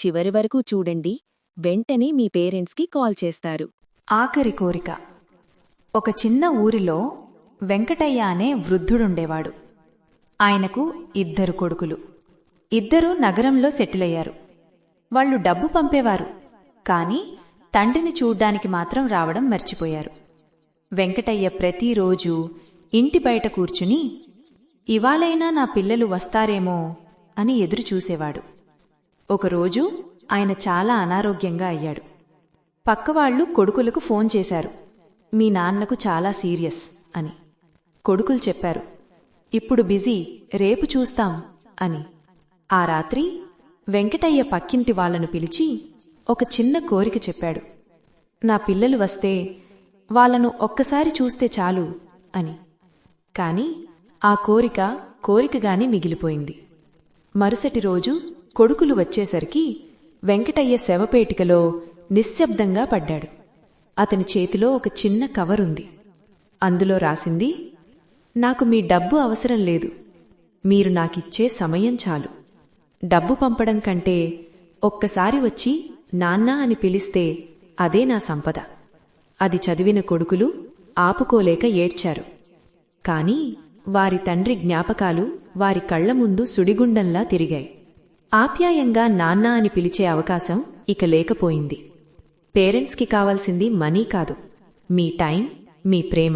చివరి వరకు చూడండి. వెంటనే మీ పేరెంట్స్కి కాల్ చేస్తారు. ఆఖరి కోరిక. ఒక చిన్న ఊరిలో వెంకటయ్య అనే వృద్ధుడుండేవాడు. ఆయనకు 2 కొడుకులు. 2 నగరంలో సెటిలయ్యారు. వాళ్లు డబ్బు పంపేవారు, కాని తండ్రిని చూడ్డానికి మాత్రం రావడం మర్చిపోయారు. వెంకటయ్య ప్రతిరోజూ ఇంటి బయట కూర్చుని ఇవాళైనా నా పిల్లలు వస్తారేమో అని ఎదురుచూసేవాడు. ఒకరోజు ఆయన చాలా అనారోగ్యంగా అయ్యాడు. పక్కవాళ్లు కొడుకులకు ఫోన్ చేశారు, మీ నాన్నకు చాలా సీరియస్ అని. కొడుకులు చెప్పారు, ఇప్పుడు బిజీ, రేపు చూస్తాం అని. ఆ రాత్రి వెంకటయ్య పక్కింటి వాళ్లను పిలిచి ఒక చిన్న కోరిక చెప్పాడు. నా పిల్లలు వస్తే వాళ్లను ఒక్కసారి చూస్తే చాలు అని. కాని ఆ కోరికగాని మిగిలిపోయింది. మరుసటి రోజు కొడుకులు వచ్చేసరికి వెంకటయ్య శవపేటికలో నిశ్శబ్దంగా పడ్డాడు. అతని చేతిలో ఒక చిన్న కవరుంది. అందులో రాసింది, నాకు మీ డబ్బు అవసరం లేదు, మీరు నాకిచ్చే సమయం చాలు. డబ్బు పంపడం కంటే ఒక్కసారి వచ్చి నాన్నా అని పిలిస్తే అదే నా సంపద. అది చదివిన కొడుకులు ఆపుకోలేక ఏడ్చారు. కాని వారి తండ్రి జ్ఞాపకాలు వారి కళ్ల ముందు సుడిగుండంలా తిరిగాయి. ఆప్యాయంగా నాన్నా అని పిలిచే అవకాశం ఇక లేకపోయింది. పేరెంట్స్కి కావాల్సింది మనీ కాదు, మీ టైం, మీ ప్రేమ.